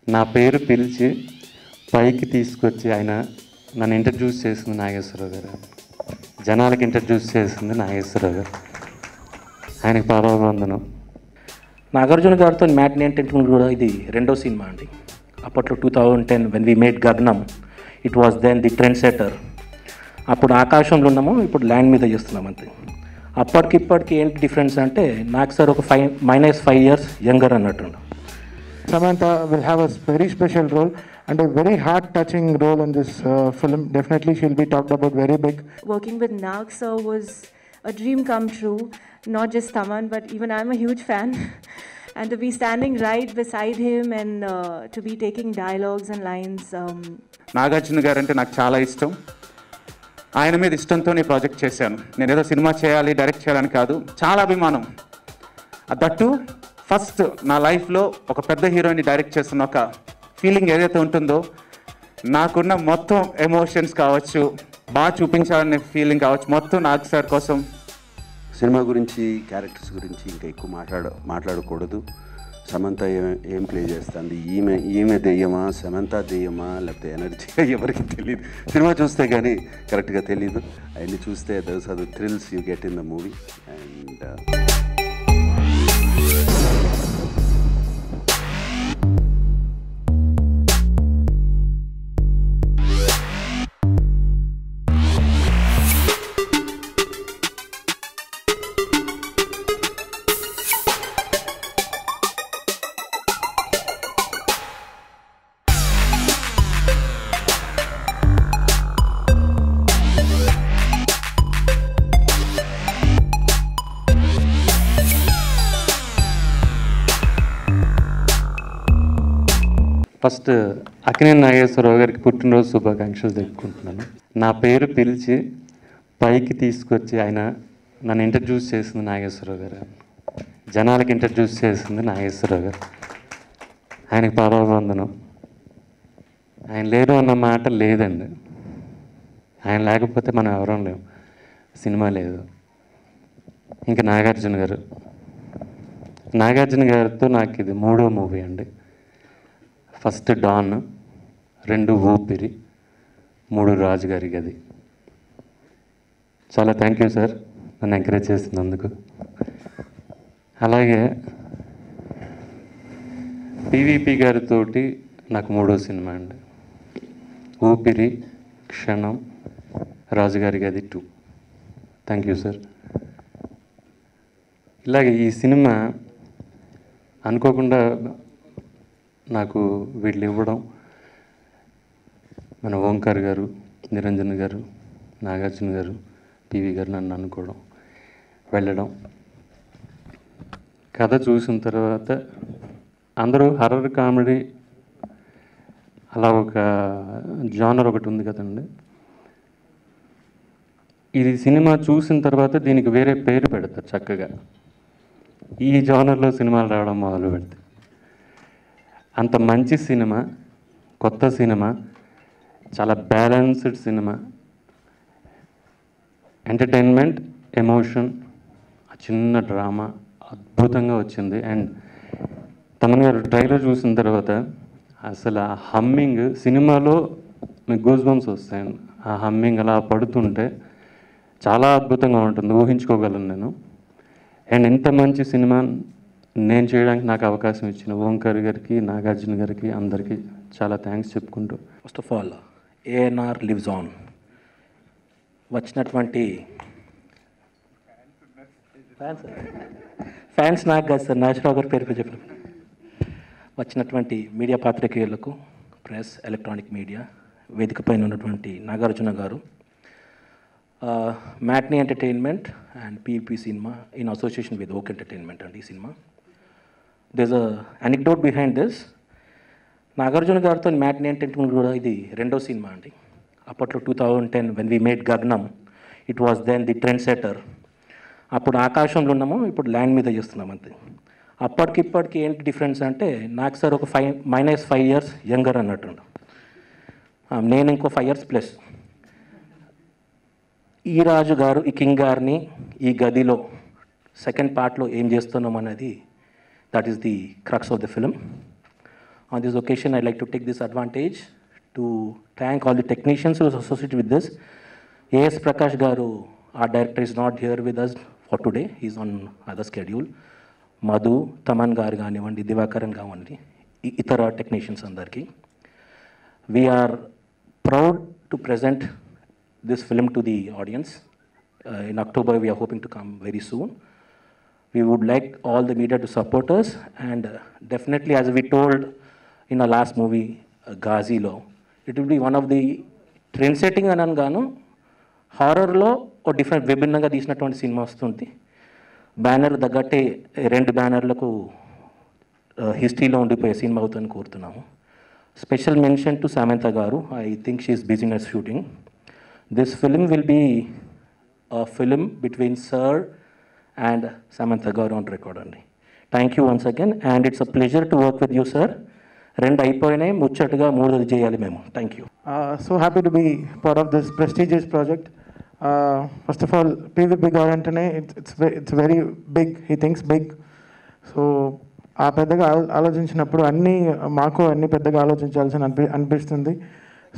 నా పేరు పిలిచి పైకి తీసుకొచ్చి ఆయన నన్ను ఇంట్రడ్యూస్ చేసింది నాగేశ్వరరావు గారు. జనాలకి ఇంట్రడ్యూస్ చేసింది నాగేశ్వరరావు గారు. ఆయనకి పాదాభివందనం. నాగార్జున గారితో మ్యాట్నీ ఎంటర్టైన్మెంట్ కూడా ఇది రెండో సినిమా అండి. అప్పట్లో 2010 when we made Gaganam, it was then the trendsetter. అప్పుడు ఆకాశంలో ఉన్నాము, ఇప్పుడు ల్యాండ్ మీద చేస్తున్నాం అంతే. అప్పటికిప్పటికి ఏంటి డిఫరెన్స్ అంటే నాకు సార్ ఒక -5 years యంగర్ అన్నట్టు. Samantha will have a very special role and a very heart-touching role in this film. Definitely she'll be talked about very big. Working with Nag sir was a dream come true. Not just Taman, but even I'm a huge fan. And to be standing right beside him and to be taking dialogues and lines. Nagarjuna గారు అంటే నాకు చాలా ఇష్టం. ఆయన మీద ఇష్టంతో నేను project చేశాను. నేను ఏదో సినిమా చేయాలి, డైరెక్ట్ చేయాలని కాదు, చాలా అభిమానం. దట్టు ఫస్ట్ నా లైఫ్లో ఒక పెద్ద హీరోని డైరెక్ట్ చేస్తున్న ఒక ఫీలింగ్ ఏదైతే ఉంటుందో, నాకున్న మొత్తం ఎమోషన్స్ కావచ్చు, బాగా చూపించాలనే ఫీలింగ్ కావచ్చు, మొత్తం నాగ్ సార్ కోసం. సినిమా గురించి, క్యారెక్టర్స్ గురించి ఇంకా ఎక్కువ మాట్లాడకూడదు. సమంత ఏం ప్లే చేస్తుంది, ఈమె దెయ్యమా, సమంత దెయ్యమా, లేకపోతే ఎనర్జీ, ఎవరికి తెలియదు. సినిమా చూస్తే కానీ కరెక్ట్గా తెలియదు. అవన్నీ చూస్తే those are the thrills you get in the movie. And first Akkineni Nageswara Rao గారికి పుట్టినరోజు శుభాకాంక్షలు తెలుపుకుంటున్నాను. నా పేరు పిలిచి పైకి తీసుకొచ్చి ఆయన నన్ను ఇంట్రడ్యూస్ చేసింది నాగేశ్వరరావు గారు. జనాలకి ఇంట్రడ్యూస్ చేసింది నాగేశ్వరరావు గారు. ఆయనకి పాదాభివందనం. ఆయన లేరు అన్న మాట లేదండి. ఆయన లేకపోతే మనం ఎవరం లేము, సినిమా లేదు. ఇంకా నాగార్జున గారు, నాగార్జున గారితో నాకు ఇది 3వ మూవీ అండి. ఫస్ట్ డాన్, 2 ఊపిరి, 3 రాజుగారి గది. చాలా థ్యాంక్ యూ సార్ నన్ను ఎంకరేజ్ చేసినందుకు. అలాగే పివిపి గారితో నాకు 3వ సినిమా అండి. ఊపిరి, క్షణం, రాజుగారి గది 2. Thank you sir. ఇలాగే ఈ సినిమా అనుకోకుండా నాకు వీళ్ళు ఇవ్వడం, మన ఓంకార్ గారు, నిరంజన్ గారు, నాగార్జున గారు, పివి గారు నన్ను అనుకోవడం, వెళ్ళడం, కథ చూసిన తర్వాత అందరూ హర్రర్ కామెడీ అలా ఒక జానర్ ఒకటి ఉంది కదండి. ఇది సినిమా చూసిన తర్వాత దీనికి వేరే పేరు పెడతారు చక్కగా. ఈ జానర్లో సినిమాలు రావడం మొదలు పెడతాయి. అంత మంచి సినిమా, కొత్త సినిమా, చాలా బ్యాలెన్స్డ్ సినిమా, ఎంటర్టైన్మెంట్, ఎమోషన్, చిన్న డ్రామా అద్భుతంగా వచ్చింది. అండ్ తమన్ గారు ట్రైలర్ చూసిన తర్వాత అసలు ఆ హమ్మింగ్, సినిమాలో మీకు గూస్ బంప్స్ వస్తాయండి. ఆ హమ్మింగ్ అలా పడుతుంటే చాలా అద్భుతంగా ఉంటుంది, ఊహించుకోగలను నేను. అండ్ ఇంత మంచి సినిమా నేను చేయడానికి నాకు అవకాశం ఇచ్చిన ఓంకార్ గారికి, నాగార్జున గారికి, అందరికీ చాలా థ్యాంక్స్ చెప్పుకుంటూ, first of all ANR lives on. వచ్చినటువంటి ఫ్యాన్స్ నాకు కాదు సార్, నాగేశ్వరరావు గారి పేరు చెప్పిన వచ్చినటువంటి మీడియా పాత్రికేయులకు, ప్రెస్, ఎలక్ట్రానిక్ మీడియా, వేదిక పైన ఉన్నటువంటి నాగార్జున గారు, Matinee Entertainment and PP Cinema in association with Oak Entertainment అండి ఈ సినిమా. There a anecdote behind this. Nagarjuna గారితో మ్యాట్నీ ఎంటర్టైన్మెంట్ కూడా ఇది రెండో సినిమా అండి. అప్పట్లో 2010 when we made Gaganam, it was then the trendsetter. అప్పుడు ఆకాశంలో ఉన్నాము, ఇప్పుడు ల్యాండ్ మీద చేస్తున్నాం అంతే. అప్పటికిప్పటికి ఏంటి డిఫరెన్స్ అంటే నాకు సార్ ఒక -5 years యంగర్ అన్నట్టు. నేను ఇంకో 5 years ప్లస్. ఈ రాజు గారు, ఈ కింగ్ గారిని ఈ గదిలో సెకండ్ పార్ట్లో ఏం చేస్తున్నాం అనేది that is the crux of the film. On this occasion, I'd like to take this advantage to thank all the technicians who are associated with this. A.S. Prakash Garu, our director, is not here with us for today. He's on other schedule. Madhu, Taman Garu Ganivandi, Divakaran Gavandi, Itara technicians andarki. We are proud to present this film to the audience. In October, we are hoping to come very soon. We would like all the media to support us, and definitely, as we told in our last movie, Ghazi Lo, it will be one of the trend-setting ananganu, horror lo or different విభిన్నంగా తీసినటువంటి cinema వస్తుంది. Banner తగ్గట్టే రెండు బ్యానర్లకు హిస్టరీలో ఉండిపోయే cinema అవుతుందని కోరుతున్నాము. Special mention to Samantha గారు. I think she is busy in shooting. This film will be a film between Sir and Samantha Garu on record అండి. Thank you once again, and it's a pleasure to work with you sir. రెండు అయిపోయినాయి, ముచ్చటగా మూడోది చేయాలి మేము. Thank you. So happy to be part of this prestigious project. First of all, PVP గారు అంటేనే it's very big. He thinks big. So ఆ పెద్దగా ఆలోచించినప్పుడు మాకు అన్ని పెద్దగా ఆలోచించాల్సిన అనిపిస్తుంది.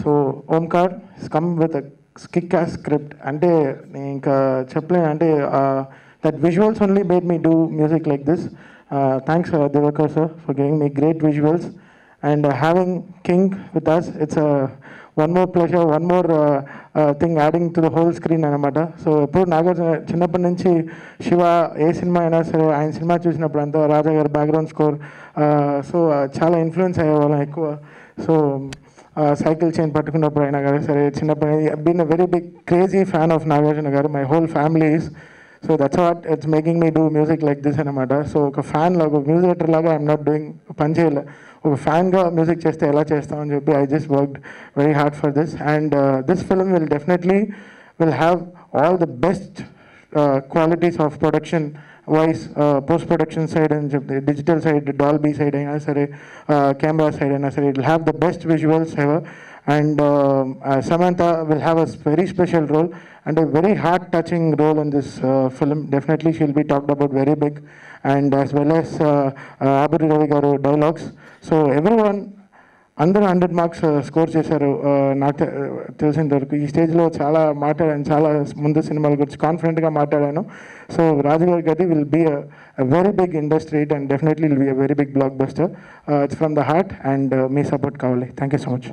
So Omkar has come with a kick-ass script. అంటే నేను ఇంకా చెప్పలేను, అంటే that visuals only made me do music like this. Thanks Divakar sir for giving me great visuals, and having King with us, it's one more pleasure, one more thing adding to the whole screen anamata. So ఎప్పుడు నాగార్జున చిన్నప్పటి నుంచి శివ ఏ cinema అయినా సరే ఆయన cinema చూసినప్పుడు అంతా రాజా గారి background score, so చాలా ఇన్ఫ్లుయెన్స్ అయ్యేవాళ్ళం ఎక్కువ. సో సైకిల్ చైన్ పట్టుకున్నప్పుడు అయినా కానీ సరే చిన్నప్పుడు been a very big crazy fan of Nagarjuna గారు. My whole family is. So that's what it's making me do music like this అనమాట. సో ఒక ఫ్యాన్ లాగా, ఒక మ్యూజిక్ డైరెక్టర్ లాగా ఐఎమ్ నాట్ డూయింగ్ పని చేయలే, ఒక ఫ్యాన్గా మ్యూజిక్ చేస్తే ఎలా చేస్తామని చెప్పి I just worked very hard for this. And this film will definitely will have all the best qualities of production wise, post production side and digital side, Dolby side aina sare, camera side aina sare, it will have the best visuals ever. And Samantha will have a very special role and a very heart touching role in this film. Definitely she'll be talked about very big, and as well as Aburi Ravi garu dialogues. So everyone అందరూ 100 marks score చేశారు. నాకు తెలిసిన వరకు ఈ స్టేజ్లో చాలా మాట్లాడాను, చాలా ముందు సినిమాల గురించి కాన్ఫిడెంట్గా మాట్లాడాను. సో రాజుగారి గది will be a very big industry and definitely will be a very big blockbuster. It's from the heart and మీ సపోర్ట్ కావాలి. Thank you so much.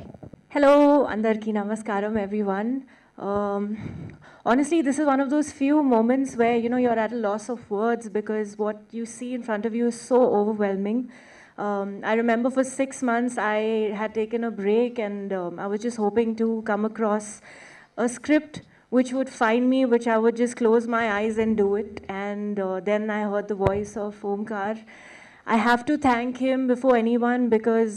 Hello, Andarki Namaskaram, everyone. Honestly, this is one of those few moments where, you're at a loss of words because what you see in front of you is so overwhelming. I remember for 6 months I had taken a break, and I was just hoping to come across a script which would find me, which I would just close my eyes and do it. And then I heard the voice of Omkar. I have to thank him before anyone, because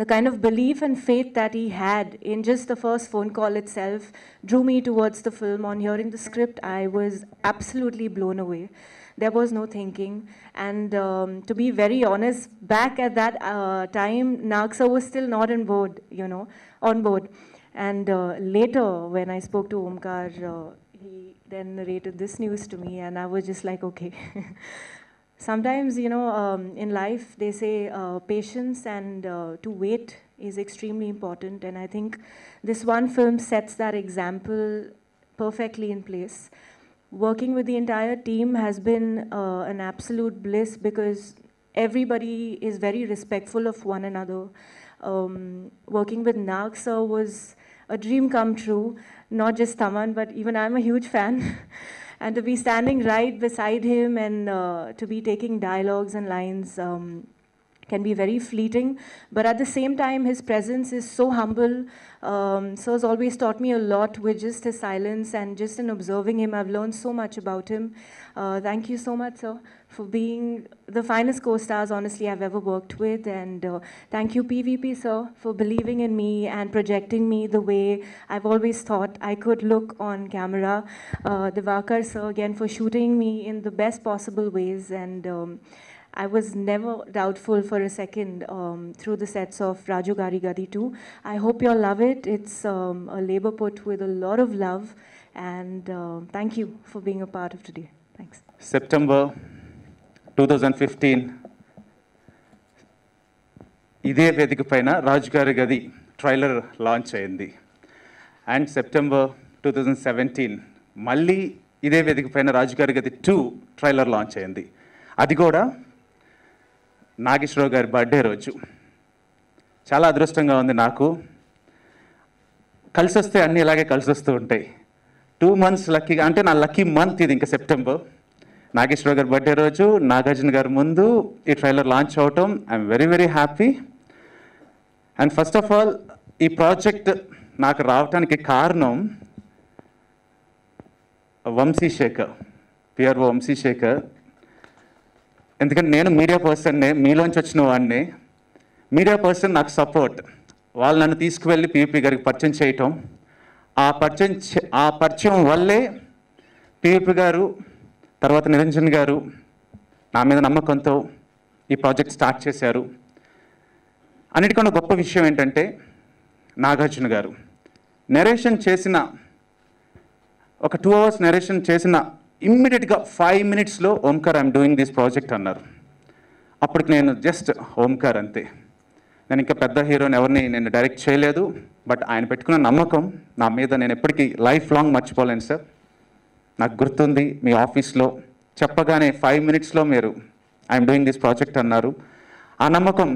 the kind of belief and faith that he had in just the first phone call itself drew me towards the film. On hearing the script, I was absolutely blown away. There was no thinking. And to be very honest, back at that time, Nagsa was still not on board. And later, when I spoke to Omkar, he then narrated this news to me, and I was just like, okay. Sometimes, in life, they say patience and to wait is extremely important. And I think this one film sets that example perfectly in place. Working with the entire team has been an absolute bliss, because everybody is very respectful of one another. Working with Nag sir was a dream come true. Not just Taman, but even I'm a huge fan. And to be standing right beside him and to be taking dialogues and lines can be very fleeting. But at the same time, his presence is so humble. Sir's always taught me a lot with just his silence, and just in observing him, I've learned so much about him. Thank you so much, sir, for being the finest co-stars, honestly, I've ever worked with. And thank you, PVP, sir, for believing in me and projecting me the way I've always thought I could look on camera. Divakar, sir, again, for shooting me in the best possible ways. And I was never doubtful for a second through the sets of Raju Gari Gadi 2. I hope you all love it. It's a labor put with a lot of love. And thank you for being a part of today. Thanks. September 2015 ఇదే వేదిక పైన రాజుగారి గది trailer launch అయింది. And September 2017 మళ్ళీ ఇదే వేదిక పైన రాజుగారి గది 2 ట్రైలర్ లాంచ్ అయింది. అది కూడా నాగేశ్వరరావు గారి బర్త్డే రోజు. చాలా అదృష్టంగా ఉంది నాకు. కలిసి వస్తే అన్నీ ఇలాగే కలిసి వస్తూ ఉంటాయి. 2 months లక్కీగా, అంటే నా లక్కీ మంత్ ఇది. ఇంకా సెప్టెంబర్ నాగేశ్వరరావు గారి బర్త్డే రోజు, నాగార్జున గారి ముందు ఈ ట్రైలర్ లాంచ్ అవటం, I'm very very happy. And first of all ఈ ప్రాజెక్ట్ నాకు రావటానికి కారణం వంశీశేఖర్, పిఆర్ఓ వంశీశేఖర్. ఎందుకంటే నేను మీడియా పర్సన్నే, మీలోంచి వచ్చిన వాడిని. మీడియా పర్సన్ నాకు సపోర్ట్. వాళ్ళు నన్ను తీసుకువెళ్ళి పివిపి గారికి పరిచయం చేయటం, ఆ పరిచయం వల్లే పివిపి గారు తర్వాత నిరంజన్ గారు నా మీద నమ్మకంతో ఈ ప్రాజెక్ట్ స్టార్ట్ చేశారు. అన్నిటికన్నా గొప్ప విషయం ఏంటంటే నాగార్జున గారు నెరేషన్ చేసిన ఒక 2 hours నెరేషన్ చేసిన ఇమ్మీడియట్గా 5 minutesలో Omkar I'm doing this project అన్నారు. అప్పటికి నేను జస్ట్ ఓంకార్ అంతే. నేను ఇంకా పెద్ద హీరోని ఎవరిని నేను డైరెక్ట్ చేయలేదు. బట్ ఆయన పెట్టుకున్న నమ్మకం నా మీద నేను ఎప్పటికీ లైఫ్ లాంగ్ మర్చిపోలేను సార్. నాకు గుర్తుంది మీ ఆఫీస్లో చెప్పగానే 5 minutesలో మీరు ఐఎమ్ డూయింగ్ దిస్ ప్రాజెక్ట్ అన్నారు. ఆ నమ్మకం,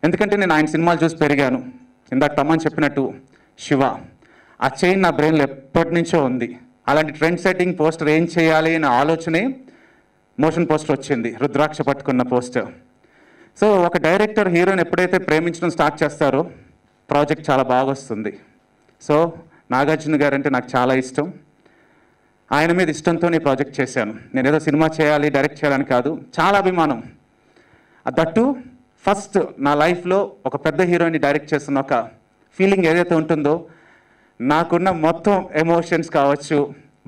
ఎందుకంటే నేను ఆయన సినిమాలు చూసి పెరిగాను. ఇందాక తమ్మని చెప్పినట్టు శివ, ఆ చైన్ నా బ్రెయిన్లో ఎప్పటి నుంచో ఉంది. అలాంటి ట్రెండ్ సెట్టింగ్ పోస్టర్ ఏం చేయాలి అనే ఆలోచనే మోషన్ పోస్టర్ వచ్చింది, రుద్రాక్ష పట్టుకున్న పోస్టర్. సో ఒక డైరెక్టర్ హీరోని ఎప్పుడైతే ప్రేమించడం స్టార్ట్ చేస్తారో ప్రాజెక్ట్ చాలా బాగా వస్తుంది. సో నాగార్జున గారు అంటే నాకు చాలా ఇష్టం. ఆయన మీద ఇష్టంతో ఈ ప్రాజెక్ట్ చేశాను. నేను ఏదో సినిమా చేయాలి, డైరెక్ట్ చేయాలని కాదు, చాలా అభిమానం. దట్టు ఫస్ట్ నా లైఫ్లో ఒక పెద్ద హీరోని డైరెక్ట్ చేస్తున్న ఒక ఫీలింగ్ ఏదైతే ఉంటుందో, నాకున్న మొత్తం ఎమోషన్స్ కావచ్చు,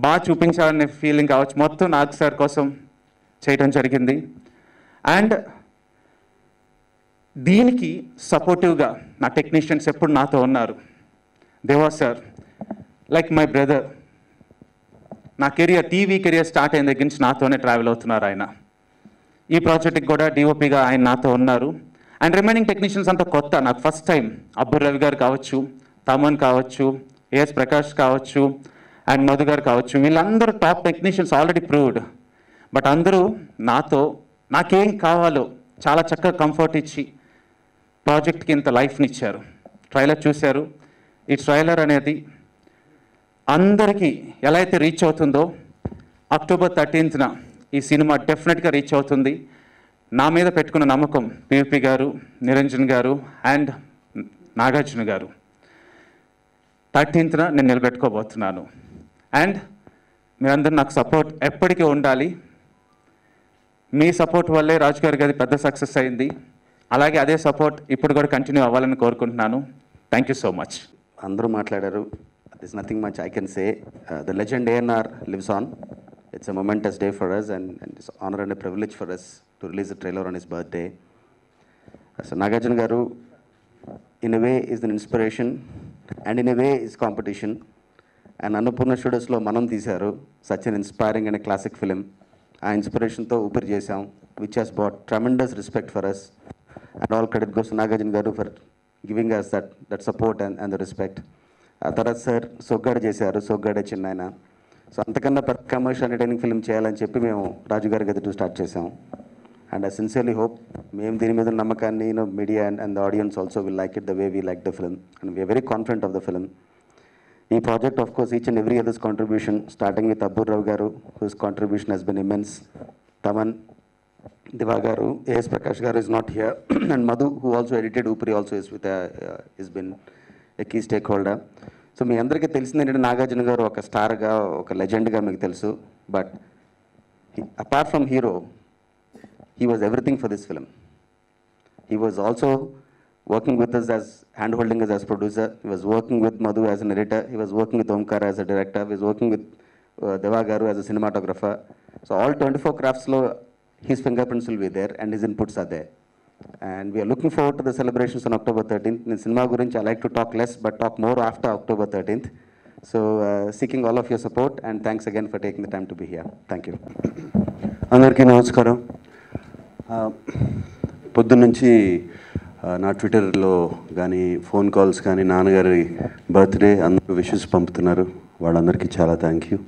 బాగా చూపించాలనే ఫీలింగ్ కావచ్చు, మొత్తం నాగ్ సార్ కోసం చేయడం జరిగింది. అండ్ దీనికి సపోర్టివ్గా నా టెక్నీషియన్స్ ఎప్పుడు నాతో ఉన్నారు. దేవా సార్ లైక్ మై బ్రదర్. నా కెరియర్, టీవీ కెరియర్ స్టార్ట్ అయిన దగ్గర నుంచి నాతోనే ట్రావెల్ అవుతున్నారు ఆయన. ఈ ప్రాజెక్ట్కి కూడా డిఓపిగా ఆయన నాతో ఉన్నారు. అండ్ రిమైనింగ్ టెక్నీషియన్స్ అంతా కొత్త, నాకు ఫస్ట్ టైం. అబ్బుర్ రవి గారు కావచ్చు, తమన్ కావచ్చు, ఏఎస్ ప్రకాష్ కావచ్చు, అండ్ మధు గారు కావచ్చు, వీళ్ళందరూ top technicians, already proved. But అందరూ నాతో నాకేం కావాలో చాలా చక్కగా కంఫర్ట్ ఇచ్చి ప్రాజెక్ట్కి ఇంత లైఫ్ని ఇచ్చారు. ట్రైలర్ చూశారు. ఈ ట్రైలర్ అనేది అందరికీ ఎలా అయితే రీచ్ అవుతుందో, October 13th ఈ సినిమా డెఫినెట్గా రీచ్ అవుతుంది. నా మీద పెట్టుకున్న నమ్మకం పివిపి గారు, నిరంజన్ గారు అండ్ నాగార్జున గారు. 13th నేను నిలబెట్టుకోబోతున్నాను. అండ్ మీరందరూ నాకు సపోర్ట్ ఎప్పటికీ ఉండాలి. మీ సపోర్ట్ వల్లే రాజుగారి గది పెద్ద సక్సెస్ అయింది. అలాగే అదే సపోర్ట్ ఇప్పుడు కూడా కంటిన్యూ అవ్వాలని కోరుకుంటున్నాను. Thank you so much. అందరూ మాట్లాడారు. This nothing much I can say. The legend ANR lives on. It's a momentous day for us and it's an honor and a privilege for us to release the trailer on his birthday. So Nagarjuna garu in a way is an inspiration and in a way is competition. And Annapurna Studios lo manam teesaru such an inspiring and a classic film. Aa inspiration tho upar chesam, which has brought tremendous respect for us. And all credit goes to Nagarjuna garu for giving us that support and the respect. Tarat sir Soggada chesaru, Soggada Chennayana. So అంతకన్నా పెద్ద commercial entertaining film చేయాలని చెప్పి మేము రాజుగారి గది 2 start చేసాం. And I sincerely hope మేము దీని మీద నమ్మకాన్ని media and the audience also will like it the way we like the film and we are very confident of the film. ఈ project of course each and every others contribution starting with Abbur Rao గారు whose contribution he's been immense, Thaman, Diva గారు, AS Prakash గారు is not here and Madhu who also edited Oopiri also is been a key stakeholder. So మీ అందరికీ తెలిసింది ఏంటంటే నాగార్జున గారు ఒక స్టార్గా, ఒక లెజెండ్గా మీకు తెలుసు. But apart from hero, he was everything for this film. He was also working with us as hand-holding us as producer. He was working with Madhu as an editor. He was working with Omkar as a director. He was working with Deva Garu as a cinematographer. So all 24 crafts lo his fingerprints will be there and his inputs are there. And we are looking forward to the celebrations on October 13th. In cinema gurinchi I like to talk less but talk more after October 13th. So seeking all of your support and thanks again for taking the time to be here. Thank you. అందరికీ నమస్కారం. పొద్దున్నుంచి నా ట్విట్టర్లో కానీ phone calls కానీ నాన్నగారి birthday అందరూ wishes పంపుతున్నారు. వాళ్ళందరికీ చాలా థ్యాంక్ యూ.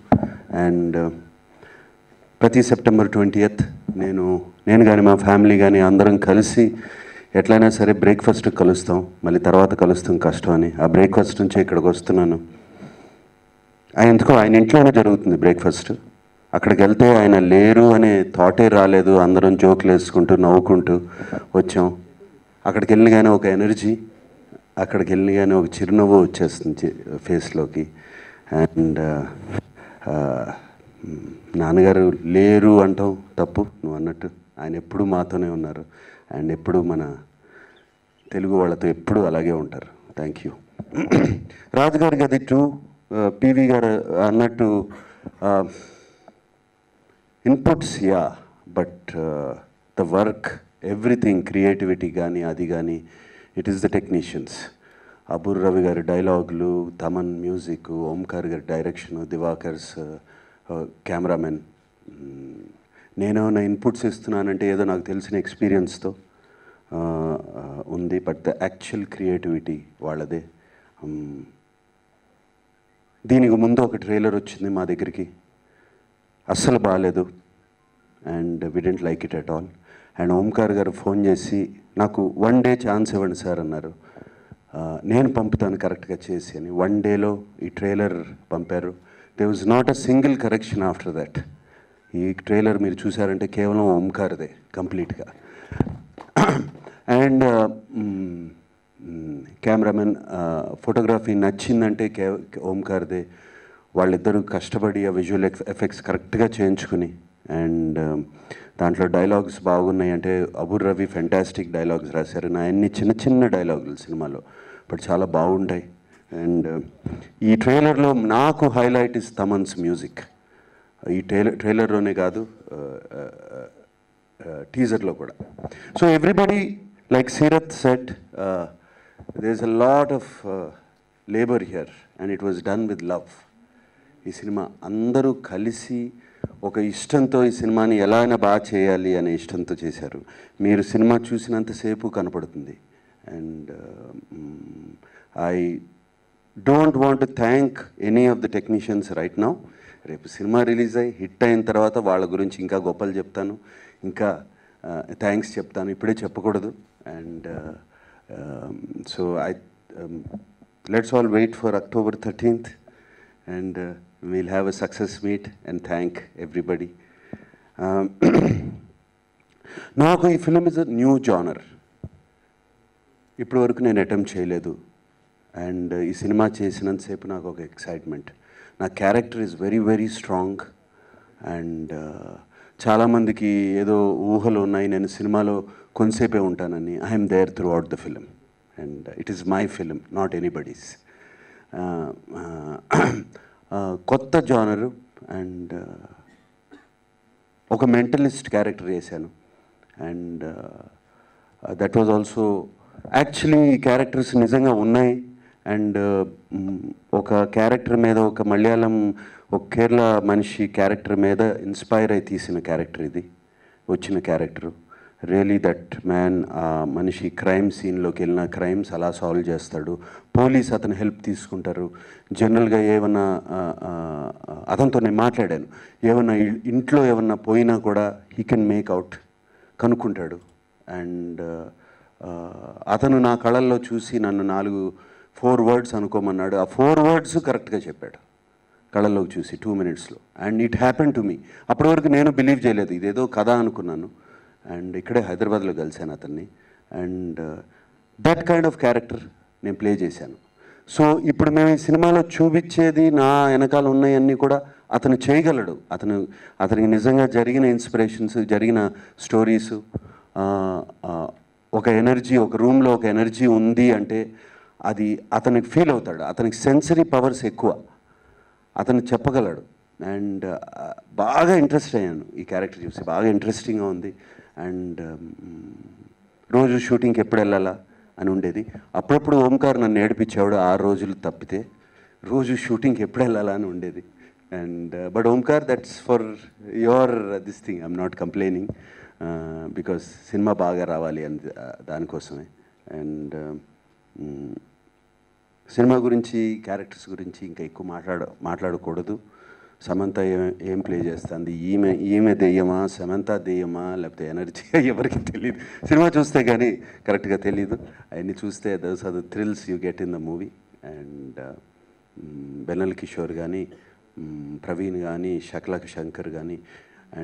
అండ్ ప్రతి సెప్టెంబర్ 20th నేను కానీ మా ఫ్యామిలీ కానీ అందరం కలిసి ఎట్లయినా సరే బ్రేక్ఫాస్ట్ కలుస్తాం, మళ్ళీ తర్వాత కలుస్తాం కష్టం అని. ఆ బ్రేక్ఫాస్ట్ నుంచి ఇక్కడికి వస్తున్నాను. ఎందుకో ఆయన ఇంట్లోనే జరుగుతుంది బ్రేక్ఫాస్ట్. అక్కడికి వెళ్తే ఆయన లేరు అనే థాటే రాలేదు. అందరం జోకులు వేసుకుంటూ నవ్వుకుంటూ వచ్చాం. అక్కడికి వెళ్ళగానే ఒక ఎనర్జీ, అక్కడికి వెళ్ళగానే ఒక చిరునవ్వు వచ్చేస్తుంది ఫేస్లోకి. అండ్ నాన్నగారు లేరు అంటాం తప్పు, నువ్వు అన్నట్టు ఆయన ఎప్పుడూ మాతోనే ఉన్నారు. అండ్ ఎప్పుడు మన తెలుగు వాళ్ళతో ఎప్పుడూ అలాగే ఉంటారు. Thank you. రాజుగారికి అది ట్రూ. పివి గారు అన్నట్టు inputs yeah, but the work everything creativity కానీ అది కానీ it is the technicians. Abbur Ravi గారి డైలాగులు, తమన్ మ్యూజిక్, ఓంకార్ గారి డైరెక్షన్, దివాకర్స్ కెమెరామెన్. నేనేమైనా ఇన్పుట్స్ ఇస్తున్నానంటే ఏదో నాకు తెలిసిన ఎక్స్పీరియన్స్తో ఉంది, బట్ ద యాక్చువల్ క్రియేటివిటీ వాళ్ళదే. దీనికి ముందు ఒక ట్రైలర్ వచ్చింది మా దగ్గరికి, అస్సలు బాగాలేదు. And we don't like it at all. And Omkar గారు ఫోన్ చేసి నాకు 1 day ఛాన్స్ ఇవ్వండి సార్ అన్నారు. నేను పంపుతాను కరెక్ట్గా చేసి అని. 1 dayలో ఈ ట్రైలర్ పంపారు. They was not a single correction after that. ఈ ట్రైలర్ మీరు చూసారంటే కేవలం ఓంకార్దే కంప్లీట్గా. అండ్ కెమెరామెన్ ఫోటోగ్రఫీ నచ్చిందంటే ఓంకార్దే. వాళ్ళిద్దరూ కష్టపడి ఆ విజువల్ ఎఫెక్ట్స్ కరెక్ట్గా చేయించుకుని, అండ్ దాంట్లో డైలాగ్స్ బాగున్నాయి. అంటే అబూర్ రవి ఫెంటాస్టిక్ డైలాగ్స్ రాశారు. నా అన్ని చిన్న చిన్న డైలాగులు సినిమాలో, బట్ చాలా బాగుంటాయి. అండ్ ఈ ట్రైలర్లో నాకు హైలైట్ ఇస్ తమన్స్ మ్యూజిక్. ఈ ట్రైలర్లోనే కాదు, టీజర్లో కూడా. So everybody like Seerat said, there is a lot of labour here and it was done with love. ఈ సినిమా అందరూ కలిసి ఒక ఇష్టంతో ఈ సినిమాని ఎలా అయినా బాగా చేయాలి అనే ఇష్టంతో చేశారు. మీరు సినిమా చూసినంతసేపు కనపడుతుంది. And I don't want to thank any of the technicians right now. రేపు సినిమా రిలీజ్ అయ్యి హిట్ అయిన తర్వాత వాళ్ళ గురించి ఇంకా గొప్పలు చెప్తాను, ఇంకా థ్యాంక్స్ చెప్తాను. ఇప్పుడే చెప్పకూడదు. And so let's all wait for October 13th and we'll have a success meet and thank everybody. నాకు ఈ film is a new genre. ఇప్పటి వరకు నేను అటెంప్ట్ చేయలేదు. అండ్ ఈ సినిమా చేసినంతసేపు నాకు ఒక ఎక్సైట్మెంట్. నా character is very very strong. And చాలామందికి ఏదో ఊహలు ఉన్నాయి నేను సినిమాలో కొంతసేపే ఉంటానని. I'm there throughout the film and it is my film, not anybody's. కొత్త జానరు. అండ్ ఒక మెంటలిస్ట్ క్యారెక్టర్ చేశాను. And that was also actually ఈ క్యారెక్టర్స్ నిజంగా ఉన్నాయి. అండ్ ఒక క్యారెక్టర్ మీద, ఒక మలయాళం, ఒక కేరళ మనిషి క్యారెక్టర్ మీద ఇన్స్పైర్ అయి తీసిన క్యారెక్టర్ ఇది, వచ్చిన క్యారెక్టరు. రియలీ దట్ మ్యాన్, ఆ మనిషి క్రైమ్ సీన్లోకి వెళ్ళిన క్రైమ్స్ అలా సాల్వ్ చేస్తాడు. పోలీస్ అతను హెల్ప్ తీసుకుంటారు. జనరల్గా ఏమన్నా అతనితో నేను మాట్లాడాను, ఏమన్నా ఇంట్లో ఏమన్నా పోయినా కూడా హీ కెన్ మేక్ అవుట్, కనుక్కుంటాడు. అండ్ అతను నా కళల్లో చూసి నన్ను 4 words అనుకోమన్నాడు. ఆ 4 words కరెక్ట్గా చెప్పాడు కళల్లోకి చూసి 2 minutesలో. And it happen to me. అప్పటి వరకు నేను బిలీవ్ చేయలేదు, ఇదేదో కథ అనుకున్నాను. అండ్ ఇక్కడే హైదరాబాద్లో కలిశాను అతన్ని. And that kind of character నేను ప్లే చేశాను. సో ఇప్పుడు మేము ఈ సినిమాలో చూపించేది, నా వెనకాల ఉన్నాయన్నీ కూడా అతను చేయగలడు. అతనికి నిజంగా జరిగిన ఇన్స్పిరేషన్స్, జరిగిన స్టోరీసు, ఒక ఎనర్జీ, ఒక రూమ్లో ఒక ఎనర్జీ ఉంది అంటే అది అతనికి ఫీల్ అవుతాడు. అతనికి సెన్సరీ పవర్స్ ఎక్కువ, అతను చెప్పగలడు. అండ్ బాగా ఇంట్రెస్ట్ అయ్యాను ఈ క్యారెక్టర్ చూసి, బాగా ఇంట్రెస్టింగ్గా ఉంది. అండ్ రోజు షూటింగ్కి ఎప్పుడు వెళ్ళాలా అని ఉండేది. అప్పుడప్పుడు ఓంకార్ నన్ను ఏడిపించేవాడు, 6 రోజులు తప్పితే రోజు షూటింగ్కి ఎప్పుడు వెళ్ళాలా అని ఉండేది. And but Omkar, that's for your this thing, I'm not complaining, because cinema బాగా రావాలి అని దానికోసమే. అండ్ సినిమా గురించి క్యారెక్టర్స్ గురించి ఇంకా ఎక్కువ మాట్లాడకూడదు. సమంత ఏం ప్లే చేస్తుంది, ఈమె దెయ్యమా, సమంత దెయ్యమా, లేకపోతే ఎనర్జీ ఎవరికి తెలియదు. సినిమా చూస్తే కానీ కరెక్ట్గా తెలీదు. అవన్నీ చూస్తే those are the thrills you get in the movie. And Vennela Kishore కానీ, ప్రవీణ్ కానీ, శక్లక్ శంకర్ కానీ,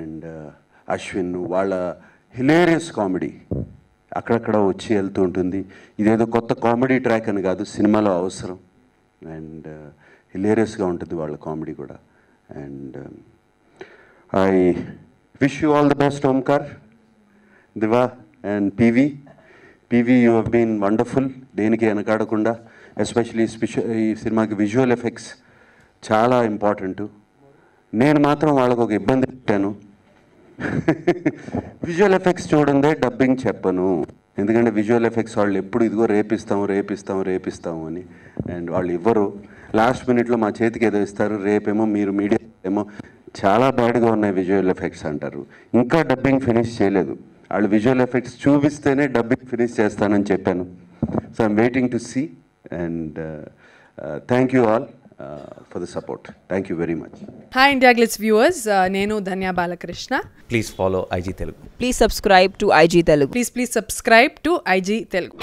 అండ్ అశ్విన్, వాళ్ళ హిలేరియస్ కామెడీ అక్కడక్కడ వచ్చి వెళ్తూ ఉంటుంది. ఇదేదో కొత్త కామెడీ ట్రాక్ అని కాదు, సినిమాలో అవసరం. అండ్ హిలేరియస్గా ఉంటుంది వాళ్ళ కామెడీ కూడా. And I wish you all the best Omkar, Diva and PV. You have been wonderful, దేనికి వెనకాడకుండా. ఎస్పెషలీ ఈ సినిమాకి విజువల్ ఎఫెక్ట్స్ చాలా ఇంపార్టెంటు. నేను మాత్రం వాళ్ళకు ఒక ఇబ్బంది పెట్టాను, విజువల్ ఎఫెక్ట్స్ చూడందే డబ్బింగ్ చెప్పను. ఎందుకంటే విజువల్ ఎఫెక్ట్స్ వాళ్ళు ఎప్పుడు ఇదిగో రేపిస్తాము అని, అండ్ వాళ్ళు ఇవ్వరు. లాస్ట్ మినిట్లో మా చేతికి ఏదో ఇస్తారు, రేపేమో మీరు మీడియా ఏమో చాలా బ్యాడ్గా ఉన్నాయి విజువల్ ఎఫెక్ట్స్ అంటారు. ఇంకా డబ్బింగ్ ఫినిష్ చేయలేదు. వాళ్ళు విజువల్ ఎఫెక్ట్స్ చూపిస్తేనే డబ్బింగ్ ఫినిష్ చేస్తానని చెప్పాను. So I'm waiting to see. And thank you all for the support. Thank you very much. Hi India Glitz viewers, nenu Dhanya Balakrishna. Please follow IG Telugu. Please subscribe to IG Telugu. Please subscribe to IG Telugu.